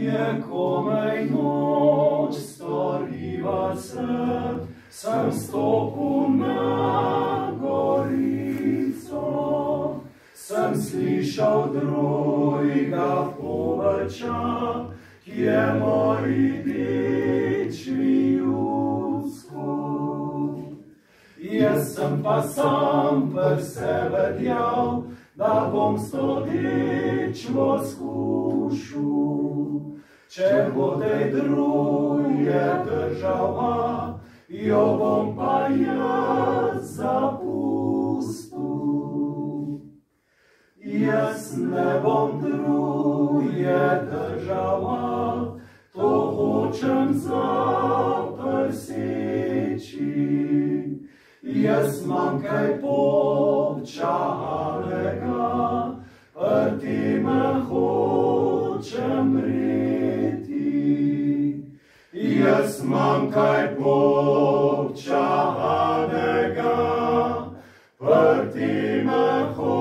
je komaj noč storiva se, sem stopil na gorico, sem slišal drugega poveča, ki je moji dičvi ljudsko. Jaz sem pa sam v sebe djal, da bom sto dičvo skušal. Če bo tej druje država, jo bom pa jaz zapustil. Jaz ne bom druje država, to hočem zaprseči. Jaz imam kaj popčanega, ti me hočem reti. Jaz imam kaj popčanega, ti me hočem reti.